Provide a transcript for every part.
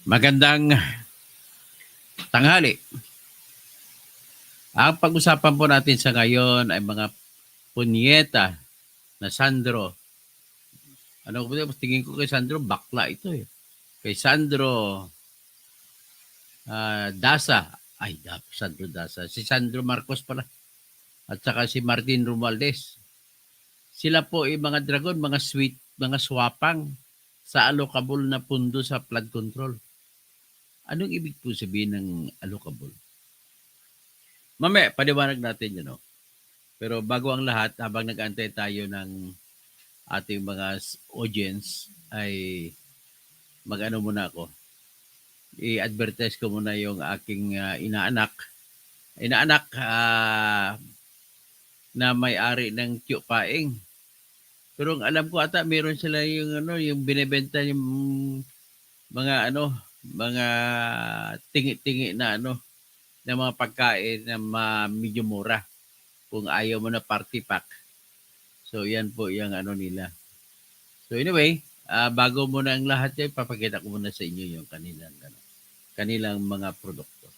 Magandang tanghali. Ang pag-usapan po natin sa ngayon ay mga punyeta na Sandro. Ano ko ba? Tingin ko kay Sandro, bakla ito eh. Kay Sandro Dasa. Sandro Dasa. Si Sandro Marcos pala. At saka si Martin Romualdez. Sila po ay mga dragon, mga sweet, mga swapang sa allocable na pundo sa flood control. Anong ibig po sabihin ng allocable? Mamaya, paliwanag natin yun. No? Pero bago ang lahat, habang nag-antay tayo ng ating mga audience, ay mag-ano muna ako. I-advertise ko muna yung aking inaanak. Inaanak na may-ari ng Tio Paing. Pero ang alam ko ata meron sila yung binebenta yung mga tingi-tingi na na mga pagkain na medyo mura. Kung ayaw mo na party pack. So yan po yung nila. So anyway, bago muna ang lahat yan, papakita ko muna sa inyo yung kanilang mga produkto.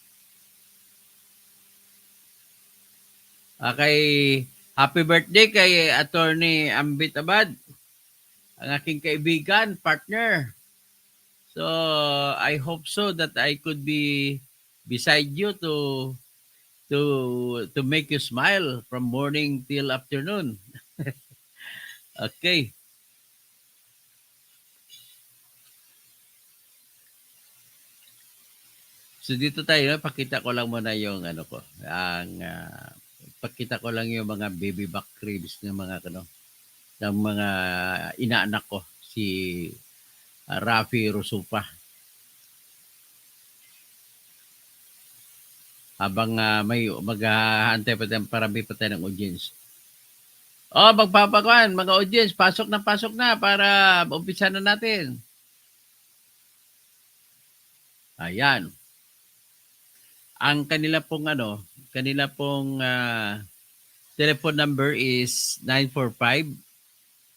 Happy birthday kay Attorney Ambit Abad, ang aking kaibigan, partner. So, I hope so that I could be beside you to make you smile from morning till afternoon. Okay. So dito tayo, pakita ko lang muna yung pakita ko lang yung mga baby back ribs ng mga ng mga inaanak ko, si Rafi Rosupa. Habang may maghahantay pa tayo, parami pa tayo ng audience. Magpapakuan, mga audience, pasok na para umpisa na natin. Ayan. Ang kanila pong telephone number is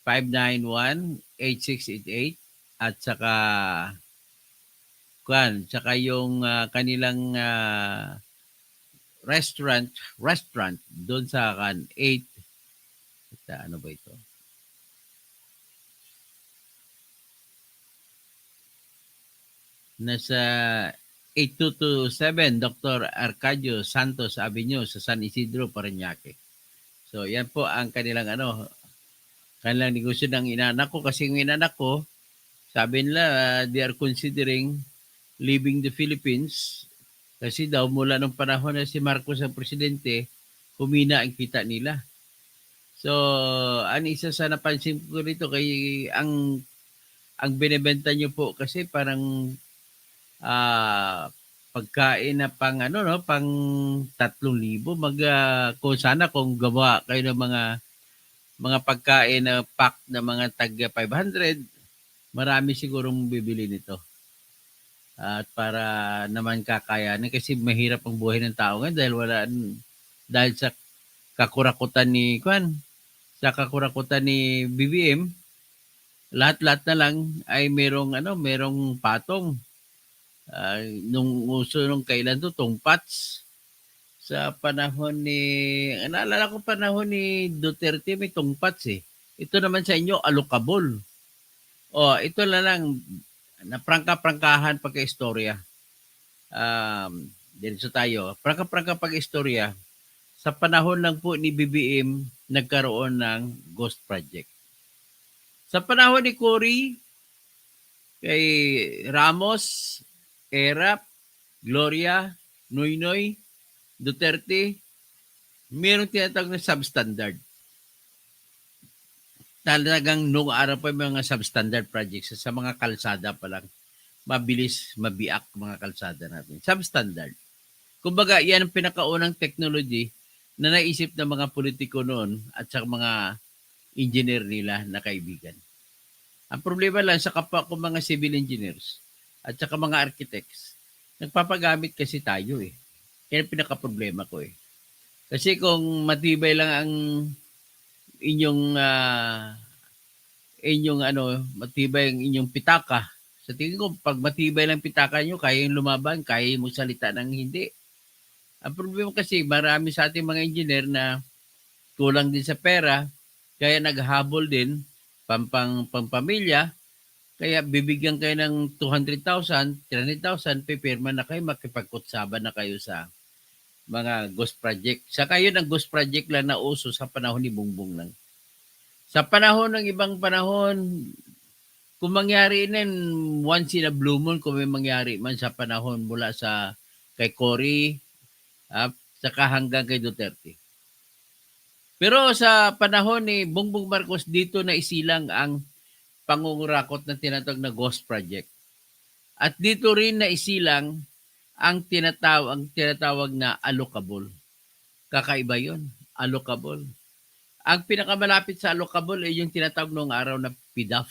945-591-8688 at saka yung kanilang restaurant doon sa 8 ano ba ito? Nasa 8227 Dr. Arcadio Santos Avenue sa San Isidro, Parañaque. So, yan po ang kanilang kanilang negosyo ng inaanak ko. Kasi yung inaanak ko, sabi nila, they are considering leaving the Philippines kasi daw mula nung panahon na si Marcos ang presidente, humina ang kita nila. So, isa sa napansin ko rito kay ang binebenta nyo po kasi parang pagkain na pang pang 3,000 kung sana kung gawa kayo ng mga pagkain na pack na mga tag 500, marami sigurong bibili nito. At para naman kakayanin kasi mahirap ang buhay ng tao ngayon dahil sa kakurakutan ni BBM, lahat-lahat na lang ay merong patong. Nung uso nung kailan to, tungpats. Sa panahon naalala ko panahon ni Duterte may tungpats eh. Ito naman sa inyo, allocable. Ito lang, na prangka-prangkahan pagka-istorya. Dito tayo, prangka-prangka pag-istorya. Sa panahon lang po ni BBM, nagkaroon ng Ghost Project. Sa panahon ni Cory, kay Ramos, Erap, Gloria, Noynoy, Duterte, mayroong tinatawag na substandard. Talagang noong araw pa yung mga substandard projects sa mga kalsada pa lang. Mabilis, mabiak mga kalsada natin. Substandard. Kumbaga, yan ang pinakaunang technology na naisip ng mga politiko noon at sa mga engineer nila na kaibigan. Ang problema lang sa kapwa ko mga civil engineers at saka mga architects, nagpapagamit kasi tayo eh. Yan ang pinaka-problema ko eh. Kasi kung matibay lang ang inyong matibay ang inyong pitaka sa Sa tingin ko, pag matibay lang pitaka nyo, kaya yung lumaban, kaya yung salita ng hindi. Ang problema kasi, marami sa ating mga engineer na kulang din sa pera, kaya naghabol din, pampamilya, kaya bibigyan kayo ng 200,000, 300,000, pipirma na kayo, makipagkutsaban na kayo sa mga ghost project. Saka yun ang ghost project lang na uso sa panahon ni Bongbong lang. Sa panahon ng ibang panahon, kung mangyari na once in a blue moon, kung may mangyari man sa panahon mula sa kay Cory, saka hanggang kay Duterte. Pero sa panahon ni Bongbong Marcos, dito na isilang ang pangungurakot na tinatawag na ghost project. At dito rin na isilang ang tinatawag na allocable. Kakaiba yun, allocable. Ang pinakamalapit sa allocable ay yung tinatawag noong araw na PDAF.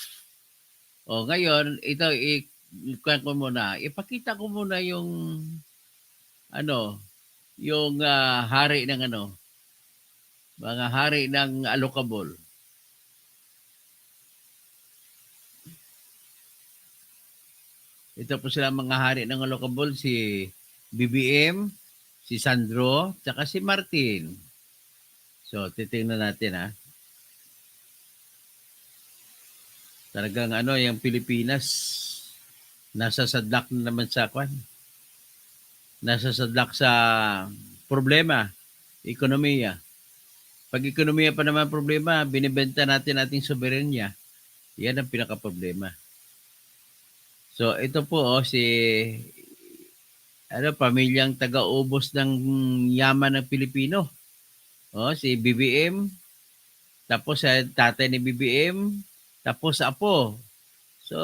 O ngayon, ito ipakita ko muna yung yung hari ng mga hari ng allocable. Ito po sila mga hari ng allocable, si BBM, si Sandro, tsaka si Martin. So, titingnan natin Talagang yung Pilipinas, nasa sadlak na naman sa Nasa sadlak sa problema, ekonomiya. Pag ekonomiya pa naman problema, binibenta natin ating soberenya. Yan ang pinaka-problema. So, ito po si pamilyang taga-ubos ng yaman ng Pilipino. Si BBM, tapos sa tatay ni BBM, tapos apo. So,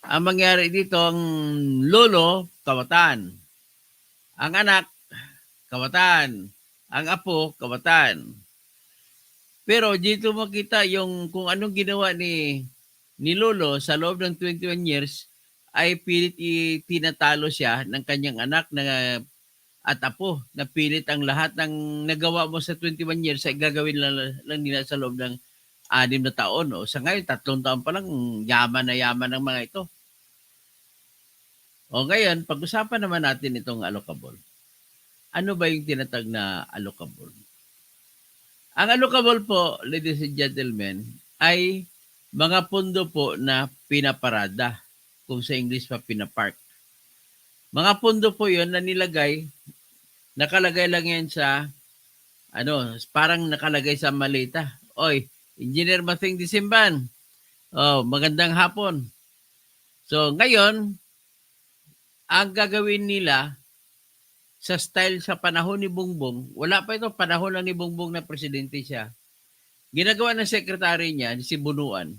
ang mangyari dito, ang lolo, kawatan. Ang anak, kawatan. Ang apo, kawatan. Pero dito makita yung kung anong ginawa ni lolo sa loob ng 21 years ay pilit tinatalo siya ng kanyang anak at apo na pilit ang lahat ng nagawa mo sa 21 years ay gagawin lang nila sa loob ng 6 na taon. O sa ngayon, 3 taon pa lang, yaman na yaman ng mga ito. O ngayon, pag-usapan naman natin itong allocable. Ano ba yung tinatag na allocable? Ang allocable po, ladies and gentlemen, ay mga pondo po na pinaparada. Kung sa English pa, pinapark. Mga pondo po yon na nilagay, nakalagay lang yan sa, parang nakalagay sa malita. Oy, Engineer Mathing Disimban, magandang hapon. So, ngayon, ang gagawin nila, sa style sa panahon ni Bongbong, wala pa ito, panahon lang ni Bongbong na presidente siya. Ginagawa ng secretary niya, si Bunuan,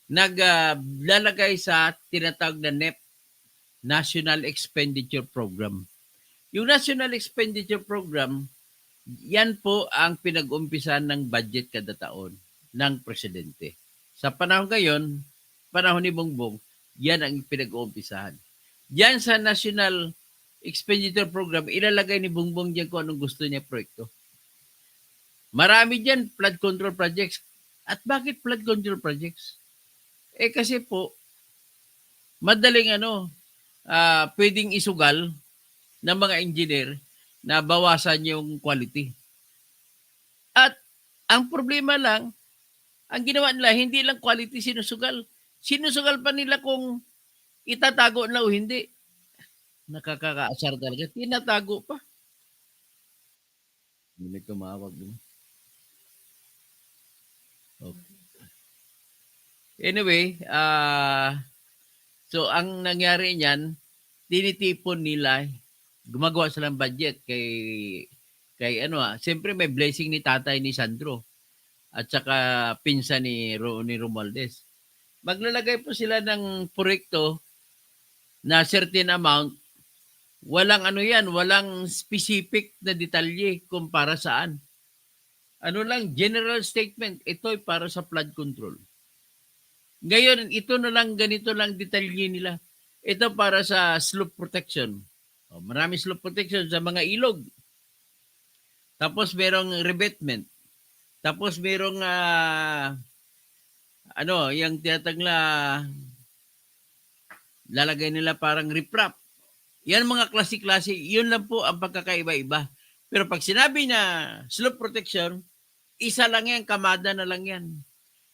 naglalagay sa tinatawag na NEP, National Expenditure Program. Yung National Expenditure Program, yan po ang pinag-umpisan ng budget kada taon ng presidente. Sa panahon ngayon, panahon ni Bongbong, yan ang pinag-umpisahan. Yan sa National Expenditure Program, ilalagay ni Bongbong dyan kung anong gusto niya proyekto. Marami dyan flood control projects. At bakit flood control projects? Kasi po, madaling pwedeng isugal ng mga engineer na bawasan yung quality. At ang problema lang, ang ginawa nila, hindi lang quality sinusugal. Sinusugal pa nila kung itatago na o hindi. Nakakakaasar talaga. Tinatago pa. Hindi may tumawag din. Okay. Anyway, so ang nangyari niyan, tinitipon nila, gumagawa silang budget kay siyempre may blessing ni tatay ni Sandro at saka pinsan ni Romualdez. Maglalagay po sila ng proyekto na certain amount, walang walang specific na detalye kung para saan. General statement, ito'y para sa flood control. Ngayon, ito na lang, ganito lang detalye nila. Ito para sa slope protection. Marami slope protection sa mga ilog. Tapos merong revetment. Tapos merong yung tinatag na lalagay nila parang riprap. Yan mga klase-klase, yun lang po ang pagkakaiba-iba. Pero pag sinabi na slope protection, isa lang yan, kamada na lang yan.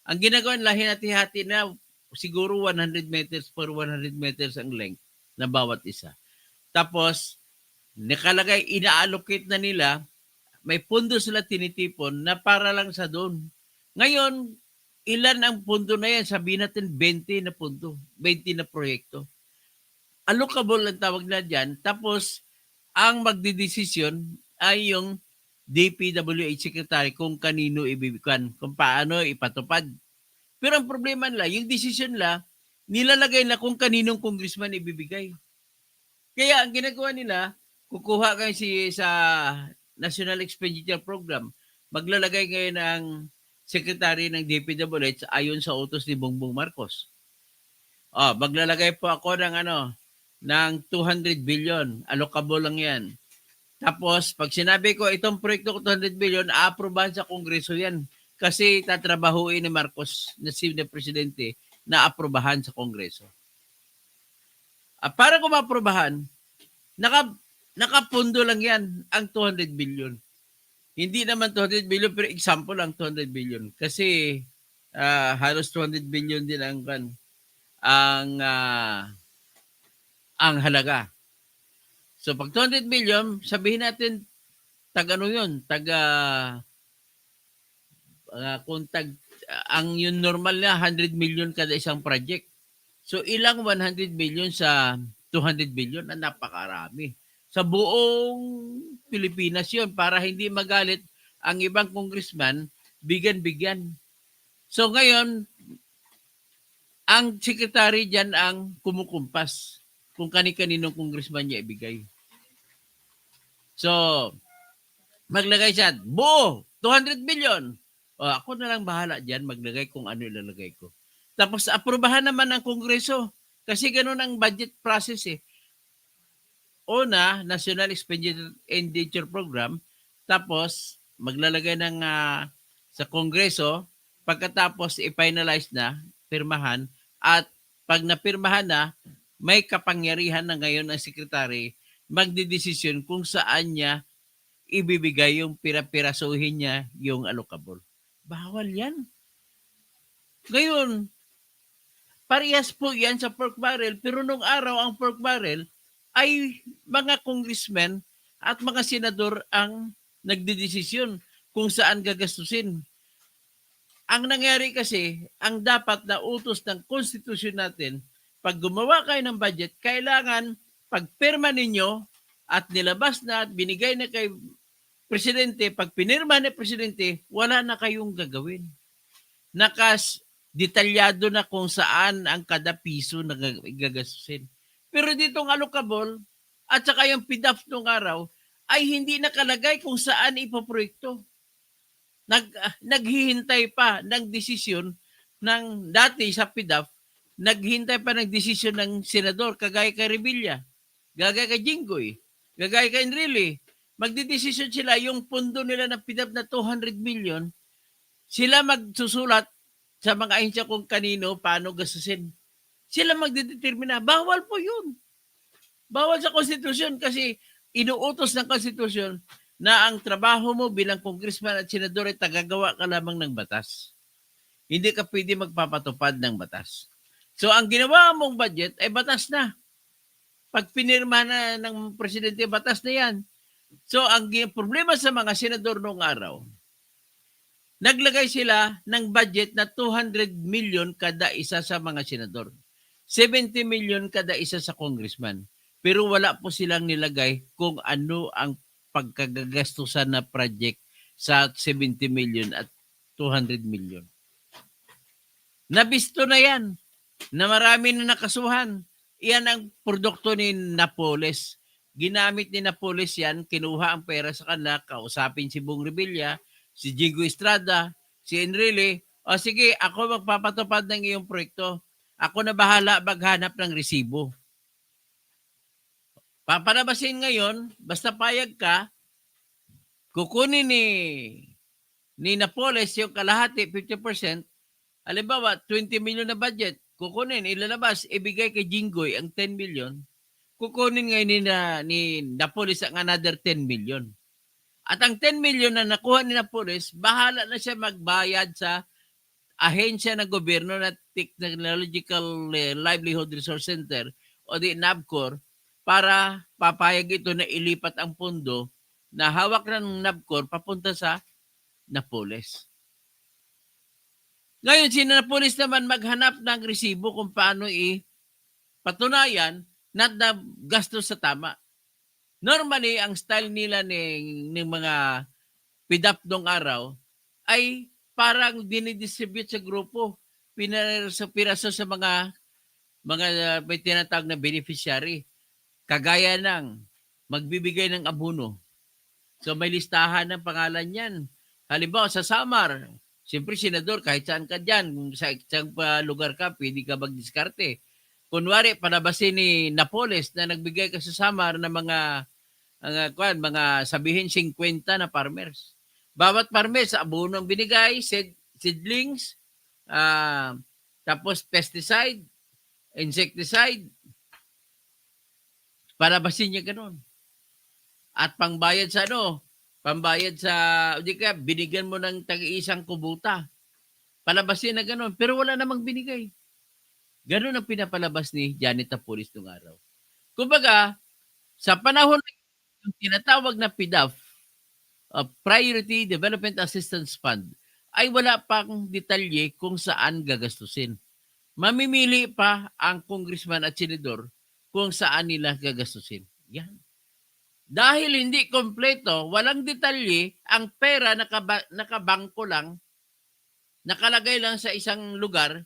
Ang ginagawa nila, hinati-hati na siguro 100 meters per 100 meters ang length na bawat isa. Tapos, nakalagay, ina-allocate na nila, may pundo sila tinitipon na para lang sa doon. Ngayon, ilan ang pundo na yan? Sabihin natin 20 na pundo, 20 na proyekto. Allocable ang tawag na dyan. Tapos, ang magdidesisyon ay yung DPWH Secretary kung kanino ibibigyan, kung paano ipatupad. Pero ang problema nila, yung decision nila, nilalagay na kung kaninong congressman ibibigay. Kaya ang ginagawa nila, kukuha kayo sa National Expenditure Program, maglalagay ngayon ng Secretary ng DPWH ayon sa utos ni Bongbong Marcos. Maglalagay po ako ng 200 billion. Allocable lang yan. Tapos, pag sinabi ko, itong proyekto ko 200 billion, aaprobahan sa Kongreso yan. Kasi tatrabahuin ni Marcos na si Presidente na aprobahan sa Kongreso. Para kung maaprobahan, nakapundo lang yan ang 200 billion. Hindi naman 200 billion, pero example lang 200 billion. Kasi halos 200 billion din ang halaga. So pag 200 billion, sabihin natin ang yung normal na 100 million kada isang project. So ilang 100 million sa 200 billion? Napakarami. Sa buong Pilipinas yun para hindi magalit ang ibang congressman, bigyan-bigyan. So ngayon, ang secretary dyan ang kumukumpas kung kani-kaninong congressman niya ibigay. So, maglagay siya, buo, 200 billion. Ako na lang bahala dyan, maglagay kung ano ilalagay ko. Tapos, aprobahan naman ng Kongreso. Kasi ganun ang budget process eh. Una, National Expenditure Program. Tapos, maglalagay ng sa Kongreso. Pagkatapos, i-finalize na, pirmahan. At pag napirmahan na, may kapangyarihan na ngayon ang sekretary magdidesisyon kung saan niya ibibigay yung pirapirasuhin niya yung allocable. Bawal yan. Ngayon, parehas po yan sa pork barrel, pero nung araw ang pork barrel ay mga congressmen at mga senador ang nagdidesisyon kung saan gagastusin. Ang nangyari kasi, ang dapat na utos ng konstitusyon natin, pag gumawa kayo ng budget, kailangan pagpirma ninyo at nilabas na at binigay na kay Presidente, pag pinirma ni Presidente, wala na kayong gagawin. Detalyado na kung saan ang kada piso na gagastusin. Pero ditong allocable at saka yung PDAF nung araw ay hindi nakalagay kung saan ipoproyekto. Naghihintay pa ng desisyon ng dati sa PDAF, naghintay pa ng desisyon ng senador kagaya kay Revilla, kagaya kay Jinggoy, kagaya kay Enrile. Magdidesisyon sila yung pundo nila ng PDAF na 200 million, sila magsusulat sa mga ahensya kung kanino, paano gastusin. Sila magdedetermina. Bawal po yun. Bawal sa konstitusyon kasi inuutos ng konstitusyon na ang trabaho mo bilang congressman at senador ay tagagawa ka lamang ng batas. Hindi ka pwede magpapatupad ng batas. So ang ginawa mong budget ay batas na. Pag pinirma na ng presidente, batas na yan. So ang problema sa mga senador noong araw, naglagay sila ng budget na 200 million kada isa sa mga senador. 70 million kada isa sa congressman. Pero wala po silang nilagay kung ano ang pagkagagastusan na project sa 70 million at 200 million. Nabisto na yan na marami na nakasuhan. Iyan ang produkto ni Napoles. Ginamit ni Napoles yan, kinuha ang pera sa kanila, kausapin si Bong Revilla, si Jinggoy Estrada, si Enrile. O sige, ako magpapatupad ng iyong proyekto. Ako na bahala maghanap ng resibo. Papalabasin ngayon, basta payag ka, kukunin ni Napoles yung kalahati, 50%, Halimbawa, 20 million na budget, kukunin, ilalabas, ibigay kay Jinggoy ang 10 million, kukunin ngayon ni Napoles ang another 10 million. At ang 10 million na nakuha ni Napoles, bahala na siya magbayad sa ahensya ng gobyerno na Technological Livelihood Resource Center o di NABCOR para papayag ito na ilipat ang pondo na hawak ng NABCOR papunta sa Napoles. Ngayon, si Napoles naman maghanap ng resibo kung paano patunayan na gastos sa tama. Normally, ang style nila ng mga PDAP nung araw ay parang dinidistribute sa grupo, piraso sa mga may tinatawag na beneficiary. Kagaya ng magbibigay ng abono. So may listahan ng pangalan yan. Halimbawa sa Samar, siyempre senador, kahit saan ka dyan, kung sa isang lugar ka, pwede ka magdiskarte. Kunwari, palabasin ni Napoles na nagbigay ka sa Samar ng mga sabihin 50 na farmers. Bawat farmers, abono ang binigay, seedlings, tapos pesticide, insecticide, palabasin niya ganun. At pambayad sa binigyan mo ng tag-iisang kubuta. Palabasin na ganun. Pero wala namang binigay. Ganun ang pinapalabas ni Janet Napoles nung araw. Kumbaga, sa panahon ng tinatawag na PDAF, Priority Development Assistance Fund, ay wala pang detalye kung saan gagastusin. Mamimili pa ang congressman at senador kung saan nila gagastusin. Yan. Dahil hindi kompleto, walang detalye, ang pera nakabangko lang, nakalagay lang sa isang lugar,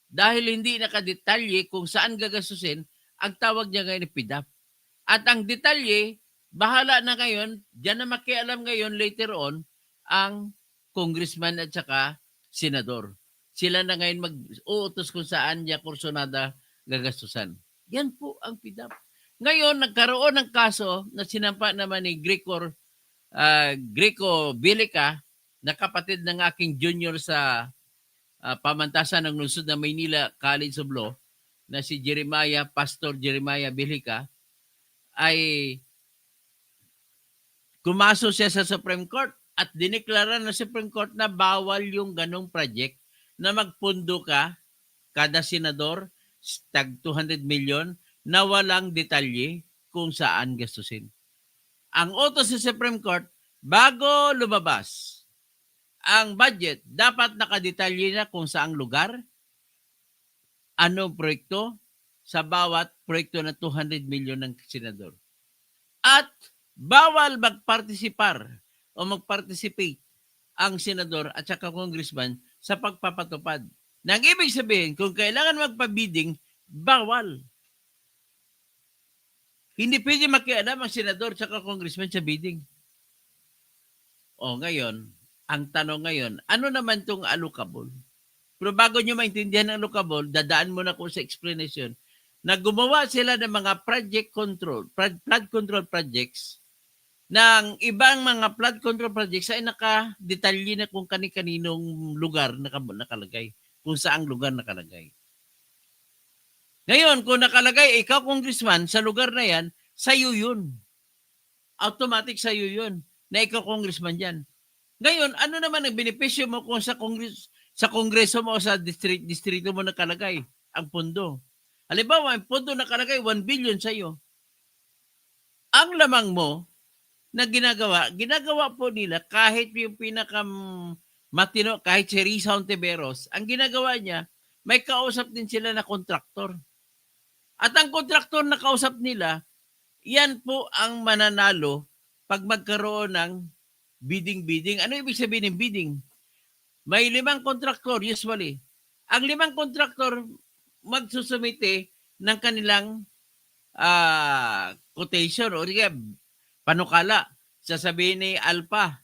dahil hindi nakadetalye kung saan gagastusin, ang tawag niya ngayon ay PDAP. At ang detalye, bahala na ngayon, diyan na makialam ngayon later on, ang congressman at saka senador. Sila na ngayon mag-uutos kung saan niya kursonada gagastusan. Yan po ang PDAP. Ngayon, nagkaroon ng kaso na sinampa naman ni Greco Bilica, na kapatid ng aking junior sa pamantasan ng lungsod ng Maynila College of Law, na si Pastor Jeremiah Bilica, ay kumaso siya sa Supreme Court at dineklara ng Supreme Court na bawal yung ganong project na magpundo ka kada senador tag 200 million na walang detalye kung saan gastusin. Ang utos sa Supreme Court, bago lumabas ang budget, dapat nakadetalye na kung saang lugar, anong proyekto, sa bawat proyekto na 200 million ng senador. At bawal magparticipate ang senador at saka congressman sa pagpapatupad. Nang ibig sabihin, kung kailangan magpa-bidding, bawal. Hindi pwede makialam ang senador at congressman sa bidding. O ngayon, ang tanong ngayon, ano naman itong allocable? Pero bago nyo maintindihan ang allocable, dadaan muna ko sa explanation na gumawa sila ng mga flood control projects ng ibang mga flood control projects ay nakadetalye na kung kani-kaninong lugar nakalagay, kung saang lugar nakalagay. Ngayon, kung nakalagay, ikaw congressman, sa lugar na yan, sa'yo yun. Automatic sa'yo yun, na ikaw congressman dyan. Ngayon, ano naman ang benepisyo mo kung sa kongreso mo o sa distrito mo nakalagay ang pondo? Halimbawa, ang pondo nakalagay, 1 billion sa'yo. Ang lamang mo na ginagawa po nila kahit yung matino, kahit si Risa Ontiveros, ang ginagawa niya, may kausap din sila na kontraktor. At ang kontraktor na kausap nila, yan po ang mananalo pag magkaroon ng bidding. Ano ibig sabihin ng bidding? May 5 kontraktor usually. Ang 5 kontraktor magsusumite ng kanilang quotation o panukala. Sasabihin ni Alpha,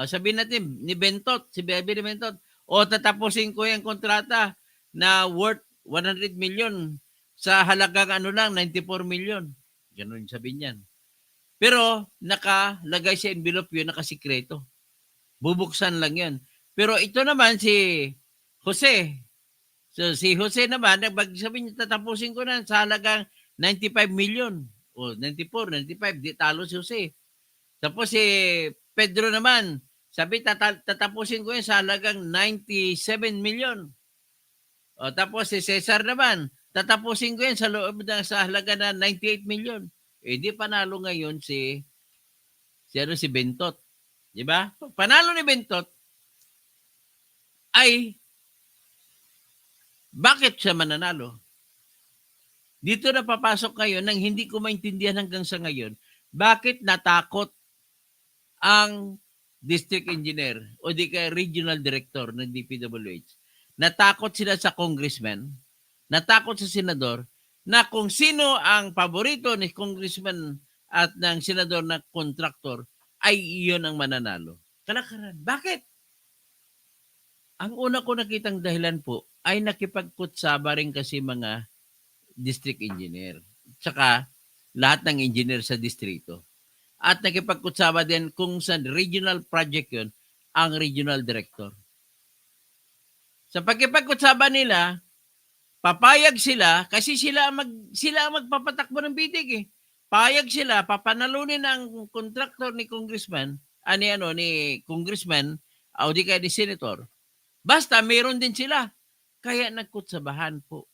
sabihin natin ni Bentot, si Bebe ni Bentot, o tatapusin ko yung kontrata na worth 100 million sa halagang 94 million. Ganun sabihin niyan. Pero nakalagay sa envelope yun, nakasikreto. Bubuksan lang yun. Pero ito naman si Jose. So si Jose naman, sabi niya, tatapusin ko na sa halagang 95 million. O 94, 95, di talo si Jose. Tapos si Pedro naman, sabi tatapusin ko yan sa halagang 97 million. O tapos si Cesar naman, tatapusin ko yan sa loob sa halaga na 98 million. Eh di panalo ngayon si Bentot. Di ba? Panalo ni Bentot ay bakit siya mananalo? Dito na papasok ngayon nang hindi ko maintindihan hanggang sa ngayon, bakit natakot ang district engineer o di kaya regional director ng DPWH. Natakot sila sa congressman, natakot sa senador, na kung sino ang paborito ni congressman at ng senador na contractor ay iyon ang mananalo. Kalakaran. Bakit? Ang una ko nakitang dahilan po ay nakipagkutsaba rin kasi mga district engineer. Tsaka lahat ng engineer sa distrito. At nakipagkutsaba din kung sa regional project yun, ang regional director. Sa pagkipagkutsaba nila, papayag sila kasi sila ang magpapatakbo ng bidding eh. Payag sila, papanalunin ang contractor ni congressman, ni congressman, o di kaya ni senator. Basta meron din sila. Kaya nagkutsabahan po.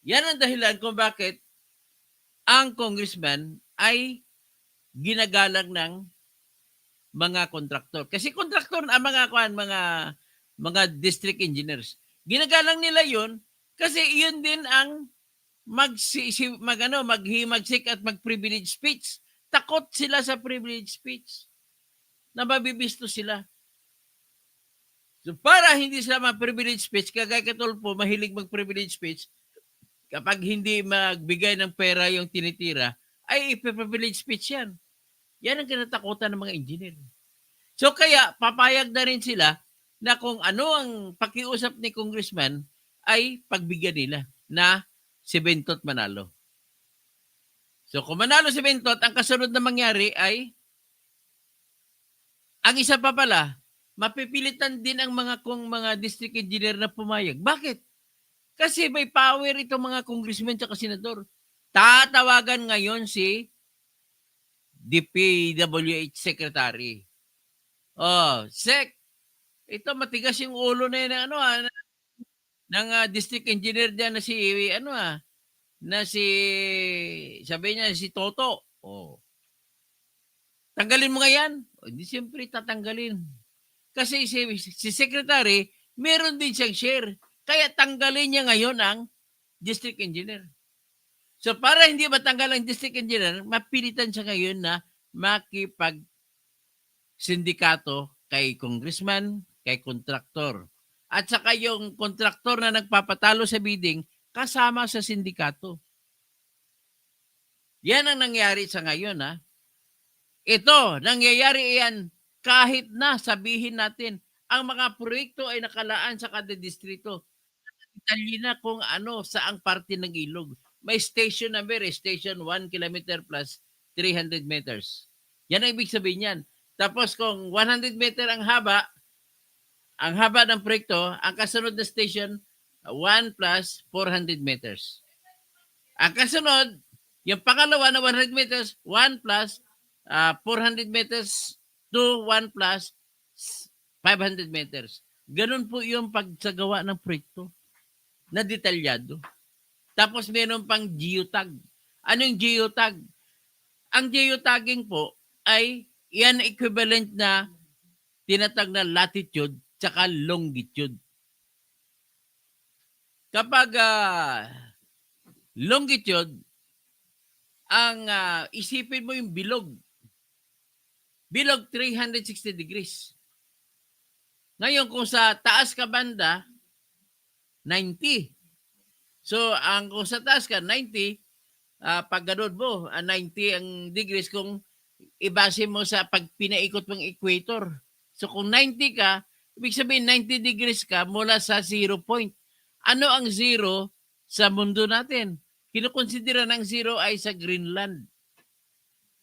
Yan ang dahilan kung bakit ang congressman ay ginagalang ng mga kontraktor. Kasi kontraktor ang mga district engineers. Ginagalang nila 'yon kasi iyon din ang maghimagsik at mag-privilege speech. Takot sila sa privilege speech. Na mabibisto sila. So para hindi sila mag-privilege speech, kagaya katulpo, mahilig mag-privilege speech, kapag hindi magbigay ng pera yung tinitira, ay ipi-privilege speech yan. Yan ang kinatakutan ng mga engineer. So kaya papayag na rin sila na kung ano ang pakiusap ni congressman ay pagbigyan nila na si Bentot manalo. So kung manalo si Bentot, ang kasunod na mangyari ay ang isa pa pala, mapipilitan din ang mga district engineer na pumayag. Bakit? Kasi may power itong mga congressman at senador. Tatawagan ngayon si DPWH Secretary. Oh, Sec, ito matigas yung ulo na yun ng district engineer diyan na sabi niya si Toto. Oh. Tanggalin mo nga yan. O, di siyempre tatanggalin. Kasi si Secretary, meron din siyang share. Kaya tanggalin niya ngayon ang district engineer. So para hindi matanggal ang district engineer, mapilitan siya ngayon na makipag-sindikato kay congressman, kay kontraktor. At saka yung kontraktor na nagpapatalo sa bidding, kasama sa sindikato. Yan ang nangyari sa ngayon. Ito, nangyayari yan kahit na sabihin natin, ang mga proyekto ay nakalaan sa kada distrito. Detalye na kung saang parte ng ilog. May station number, station 1 kilometer plus 300 meters. Yan ang ibig sabihin yan. Tapos kung 100 meter ang haba ng proyekto, ang kasunod na station, 1 plus 400 meters. Ang kasunod, yung pangalawa na 100 meters, 1 plus 400 meters to 1 plus 500 meters. Ganun po yung pagsagawa ng proyekto na detalyado. Tapos meron pang geotag. Anong geotag? Ang geotagging po ay yan equivalent na tinatag na latitude tsaka longitude. Kapag longitude, ang isipin mo yung bilog. Bilog 360 degrees. Ngayon kung sa taas ka banda, 90. So, kung sa taas ka, 90, pag ganun mo, 90 ang degrees kung ibase mo sa pag pinaikot mong equator. So, kung 90 ka, ibig sabihin 90 degrees ka mula sa 0 point. Ano ang 0 sa mundo natin? Kinukonsidera ng 0 ay sa Greenland.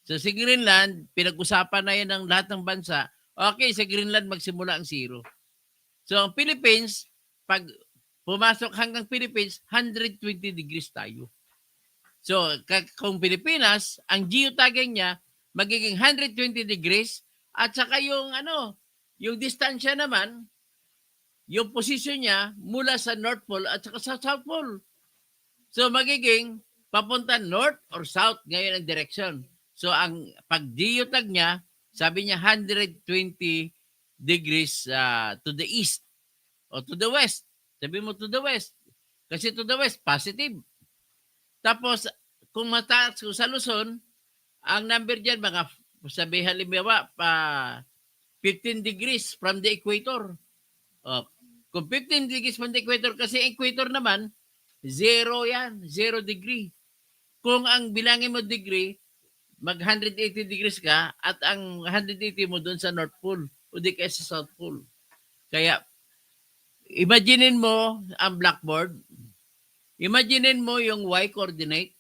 So, sa Greenland, pinag-usapan na yan ng lahat ng bansa. Okay, sa Greenland magsimula ang 0. So, ang Philippines, pag pumasok hanggang Philippines, 120 degrees tayo. So, kung Pilipinas, ang geotagging niya, magiging 120 degrees, at saka yung distansya naman, yung position niya mula sa North Pole at saka sa South Pole. So, magiging papunta north or south ngayon ang direction. So, ang pag-geotag niya, sabi niya 120 degrees to the east o to the west. Sabi mo to the west. Kasi to the west, positive. Tapos, kung mataas, kung sa Luzon, ang number dyan, mga sabi halimbawa, 15 degrees from the equator. Kung 15 degrees from the equator, kasi equator naman, 0 yan, 0 degree. Kung ang bilangin mo degree, mag 180 degrees ka at ang 180 mo doon sa North Pole o di kaya sa South Pole. Kaya, imaginein mo ang blackboard, imaginein mo yung y coordinate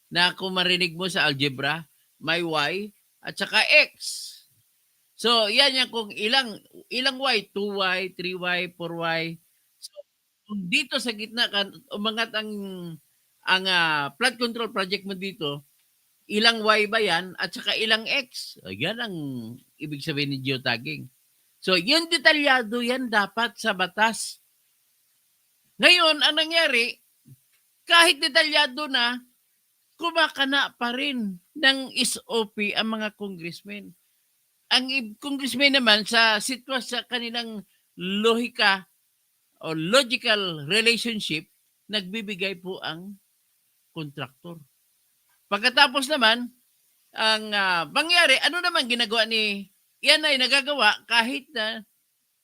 na kung marinig mo sa algebra, may y at saka x. So, yan yan kung ilang y, 2y, 3y, 4y. So, kung dito sa gitna ka, umangat ang flood control project mo dito, ilang y ba yan at saka ilang x? Yan ang ibig sabihin ng geotagging. So, yung detalyado yan dapat sa batas. Ngayon, ang nangyari, kahit detalyado na, kumakana pa rin ng SOP ang mga congressmen. Ang congressmen naman sa sa kanilang lohika o logical relationship, nagbibigay po ang kontraktor. Pagkatapos naman, ang mangyari, ano naman ginagawa yan ay nagagawa kahit na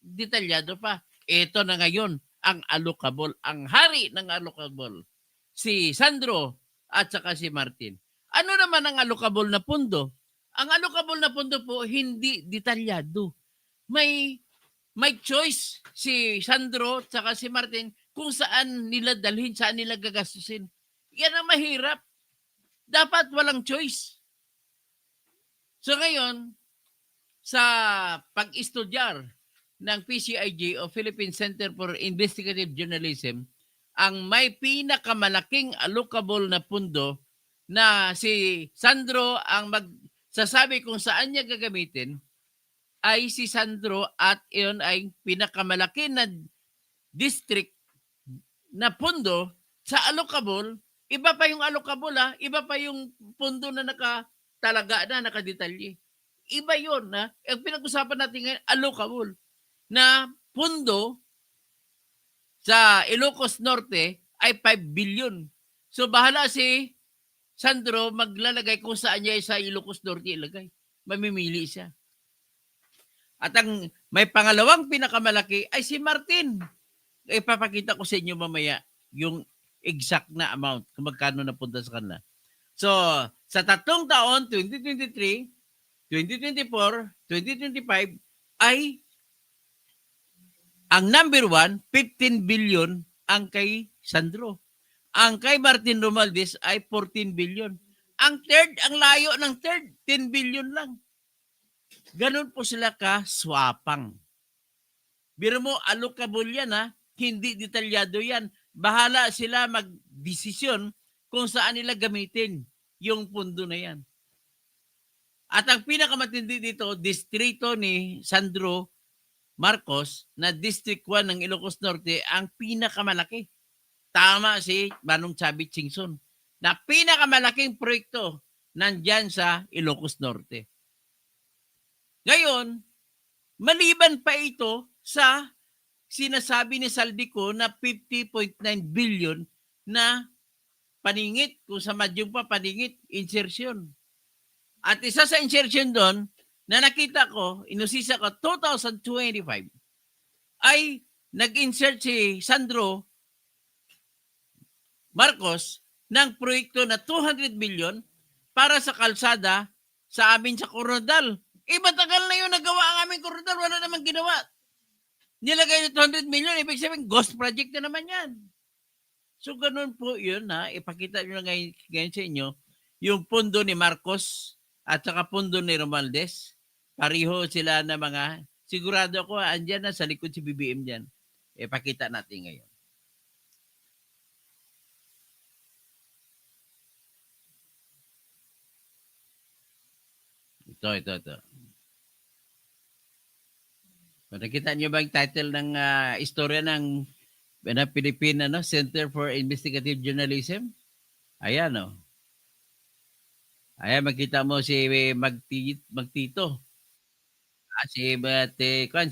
detalyado pa. Ito na ngayon, ang allocable, ang hari ng allocable, si Sandro at saka si Martin. Ano naman ang allocable na pundo? Ang allocable na pundo po, hindi detalyado. May choice si Sandro at saka si Martin kung saan nila dalhin, saan nila gagastusin. Yan ang mahirap. Dapat walang choice. So ngayon, sa pag-estudyar ng PCIJ o Philippine Center for Investigative Journalism, ang may pinakamalaking allocable na pundo na si Sandro ang magsasabi kung saan niya gagamitin ay si Sandro at iyon ay pinakamalaki na district na pundo sa allocable. Iba pa yung allocable iba pa yung pundo na nakatalaga na, nakadetalye. Iba yun ang pinag-usapan natin ngayon, allocable na pundo sa Ilocos Norte ay 5 billion. So bahala si Sandro maglalagay kung saan niya sa Ilocos Norte ilagay. Mamimili siya. At ang may pangalawang pinakamalaki ay si Martin. Ipapakita ko sa inyo mamaya yung exact na amount kung magkano napunta sa kanila. So, sa tatlong taon, 2023, 2024, 2025, ay ang number 1, 15 billion ang kay Sandro. Ang kay Martin Romualdez ay 14 billion. Ang third, ang layo ng third, 10 billion lang. Ganun po sila ka-swapang. Biro mo, allocable yan hindi detalyado yan. Bahala sila mag-desisyon kung saan nila gamitin yung pundo na yan. At ang pinakamatindi dito, distrito ni Sandro Marcos na District 1 ng Ilocos Norte ang pinakamalaki. Tama si Manong Chavit Singson na pinakamalaking proyekto nandyan sa Ilocos Norte. Ngayon, maliban pa ito sa sinasabi ni Saldico na 50.9 billion na paningit, kung sa madyong pa paningit, insertion. At isa sa insertion doon, na nakita ko, inusisa ko, 2025, ay nag-insert si Sandro Marcos ng proyekto na 200 million para sa kalsada sa amin sa Coronadal. Matagal na yun nagawa ang aming Coronadal, wala namang ginawa. Nilagay na 200 million, ibig sabihin, ghost project na naman yan. So, ganun po yun ipakita nyo na ngayon sa inyo, yung pundo ni Marcos at saka pundo ni Romualdez. Pariho sila na sigurado ako, andyan na sa likod si BBM dyan. Ipakita natin ngayon. Ito. So, nakita niyo ba yung title ng istorya ng Philippine Center for Investigative Journalism? Ayan, oh. Ayan, makita mo si Magtito. Si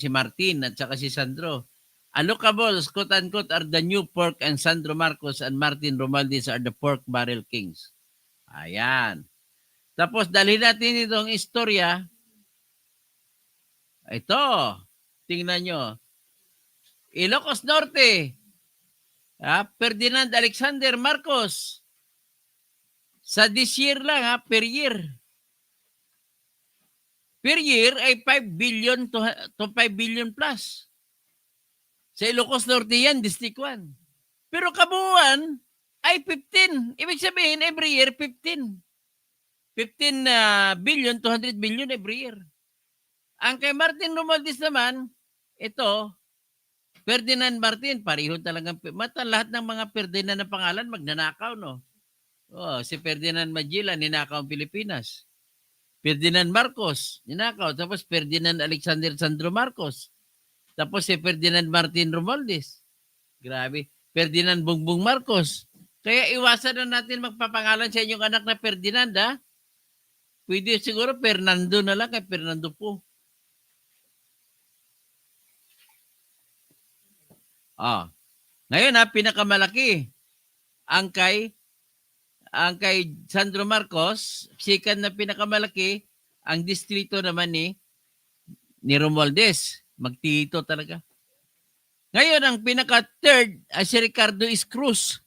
Martin at saka si Sandro. Alocables, quote-unquote, are the new pork and Sandro Marcos and Martin Romualdez are the pork barrel kings. Ayan. Tapos dalhin natin itong istorya. Ito. Tingnan nyo. Ilocos Norte. Ferdinand Alexander Marcos. Sa this year lang, per year. Per year ay 5 billion to 5 billion plus. Sa Ilocos Norte yan, District 1. Pero kabuuan ay 15. Ibig sabihin, every year, 15. 15 billion, 200 billion every year. Ang kay Martin Romualdez naman, ito, Ferdinand Martin, pareho talagang, lahat ng mga Ferdinand na pangalan, magnanakaw, no? Oh, si Ferdinand Magellan, ninakaw ang Pilipinas. Ferdinand Marcos, ninakaw. Tapos Ferdinand Alexander Sandro Marcos. Tapos si Ferdinand Martin Romualdez. Grabe. Ferdinand Bongbong Marcos. Kaya iwasan na natin magpapangalan sa inyong anak na Ferdinand, ha? Pwede siguro Fernando na lang, kay Fernando po. Ngayon, pinakamalaki. Ang kay Sandro Marcos, sikat na pinakamalaki, ang distrito naman ni Romualdez. Magtito talaga. Ngayon, ang pinaka-third ay si Ricardo Cruz.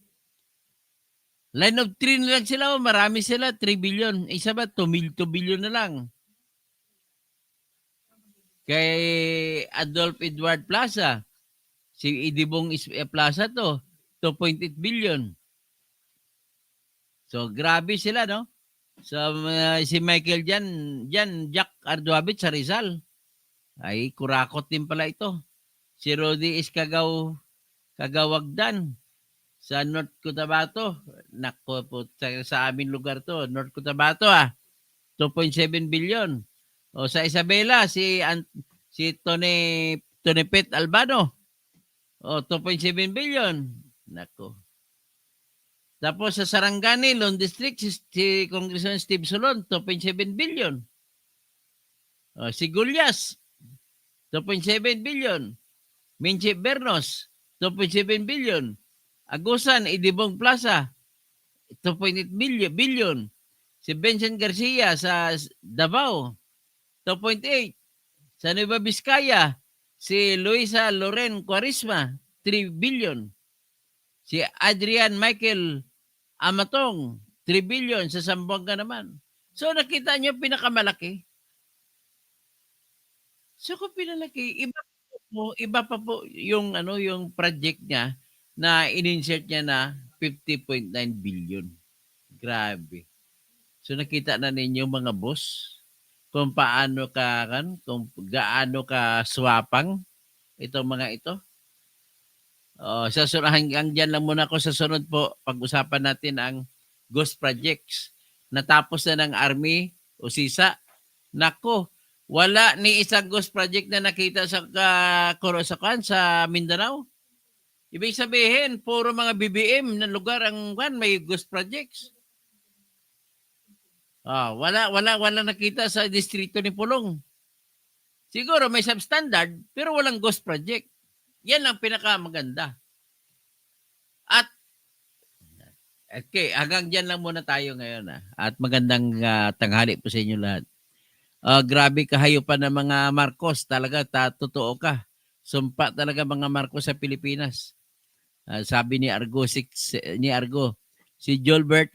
Line of 3 na lang sila. Marami sila. 3 billion. Isa ba? 2 billion na lang. Kay Adolf Edward Plaza. Si Idibong Plaza to. 2.8 billion. So, grabe sila, no? So, si Michael Jack Arduabit sa Rizal. Ay, kurakot din pala ito. Si Rodi Kagawagdan sa North Cotabato. Nako po, sa aming lugar to. North Cotabato, 2.7 billion. O sa Isabela, si Tony Pet Albano. 2.7 billion. Nako. Tapos sa Sarangani, Lone District, si Congressman Steve Solon, 2.7 billion. Si Gulyas, 2.7 billion. Minchi Bernos, 2.7 billion. Agusan, Idibong Plaza, 2.8 billion. Si Vincent Garcia sa Davao, 2.8. Sa Nueva Vizcaya, si Luisa Loren Quarisma, 3 billion. Si Adrian Michael Amatong, 3 billion. Sa Zamboanga naman. So nakita nyo pinakamalaki. So kung pinalaki, iba pa po yung yung project niya na in-insert niya na 50.9 billion. Grabe. So nakita na ninyo mga boss kung gaano ka swapang itong mga ito. Hanggang dyan lang muna ako sa sunod po. Pag-usapan natin ang ghost projects. Natapos na ng Army o SISA. Nako, wala ni isang ghost project na nakita sa Mindanao. Ibig sabihin, puro mga BBM na lugar ang may ghost projects. Wala nakita sa distrito ni Pulong. Siguro may substandard pero walang ghost project. Yan ang pinakamaganda. At okay, hanggang dyan lang muna tayo ngayon. At magandang tanghali po sa inyo lahat. Grabe kahayupan ng mga Marcos. Talaga, totoo ka. Sumpa talaga mga Marcos sa Pilipinas. Sabi ni Argo, si Jolbert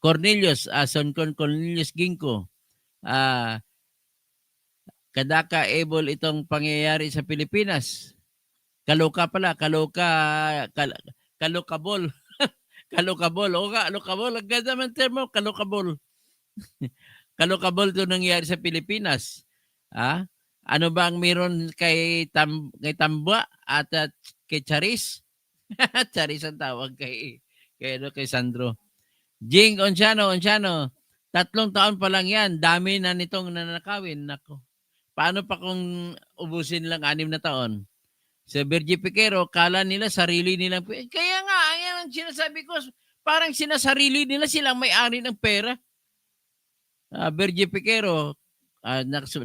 Cornelius Ginkgo. Kadaka able itong pangyayari sa Pilipinas. Kaloka. Kalokabol. Kalokabol. Kalokabol. Ang ganda man termo, kalokabol. Kalokabol ito nangyayari sa Pilipinas. Ah? Ano ba ang meron kay Tambua at kay Charis? Charis ang tawag kay Sandro. Jing Onciano, 3 taon pa lang yan. Dami na nitong nanakawin. Nako. Paano pa kung ubusin lang 6 na taon? Sa Virgie Piquero, kala nila sarili nilang kaya nga, ayan ang sinasabi ko, parang sinasarili nila silang may-ari ng pera. Virgie Piquero,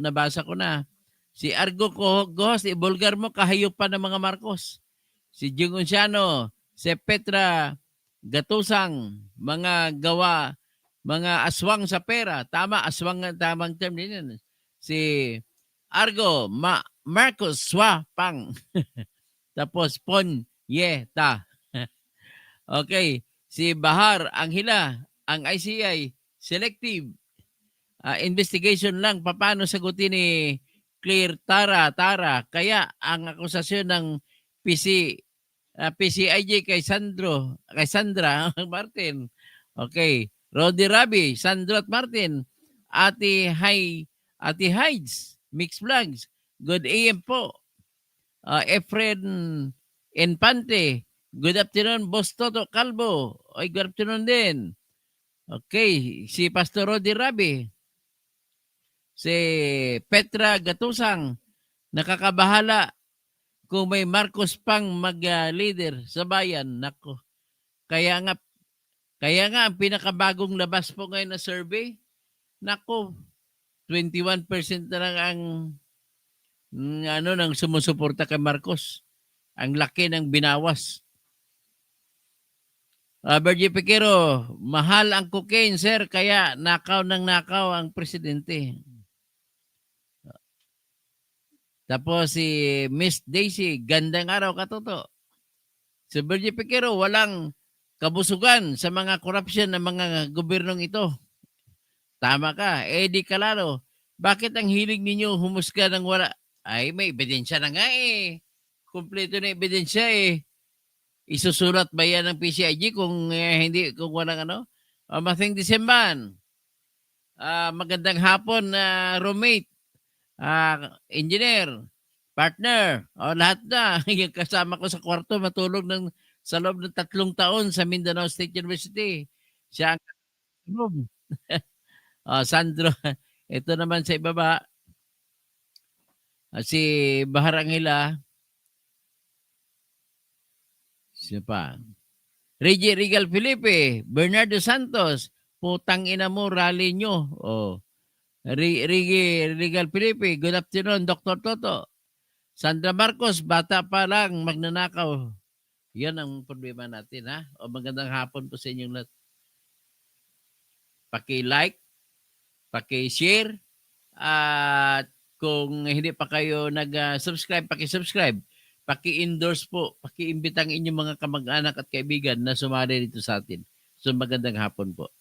nabasa ko na. Si Argo Gohos, ibulgar mo, kahayop pa ng mga Marcos. Si Jing Onciano, si Petra Gatusang, mga aswang sa pera. Tama, aswang ang tamang term din yan. Si Argo, Marcos Swapang. Tapos Pon Yeta. Okay, si Bahar Anghila, ang ICI, selective investigation lang paano sagutin ni Claire Tara. Kaya ang akusasyon ng PCIJ kay Sandra Martin. Okay, Rodi Rabi, Sandro at Martin, Ate Hides, Mix Vlogs. Good AM po. Efren Infante. Good afternoon, Boss Toto Calvo. Oy, good afternoon din. Okay, si Pastor Rodi Rabi. Si Petra Gatusang. Nakakabahala kung may Marcos pang mag-leader sa bayan. Nako. Kaya nga ang pinakabagong labas po ngayon na survey, nako, 21% na lang ang nang sumusuporta kay Marcos. Ang laki ng binawas. Virgie Piquero, mahal ang cocaine, sir, kaya nakaw ang presidente. Tapos si Miss Daisy, gandang araw katoto. Si Virgie Piquero, walang kabusugan sa mga korupsyon ng mga gobyernong ito. Tama ka. Eddie Calaro, bakit ang hilig ninyo humusga ng wala? Ay, may ebidensya na nga eh. Kompleto na ebidensya eh. Isusulat ba yan ng PCIG kung kung walang ano? Mathing Disemban. Magandang hapon na roommate, engineer, partner, lahat na. Yung kasama ko sa kwarto matulog sa loob ng 3 taon sa Mindanao State University. Siya ang room. Sandro, ito naman sa ibaba. Si Bahar Anghila. Siya pa. Regal Felipe, Bernardo Santos, putang ina mo, rally nyo. Regal Felipe, good afternoon, Dr. Toto. Sandra Marcos, bata pa lang, magnanakaw. Yan ang problema natin, ha? Magandang hapon po sa inyong lahat. Paki-like, paki-share, at kung hindi pa kayo nag-subscribe, paki-subscribe. Paki-endorse po, paki-imbita ang inyong mga kamag-anak at kaibigan na sumali dito sa atin. So magandang hapon po.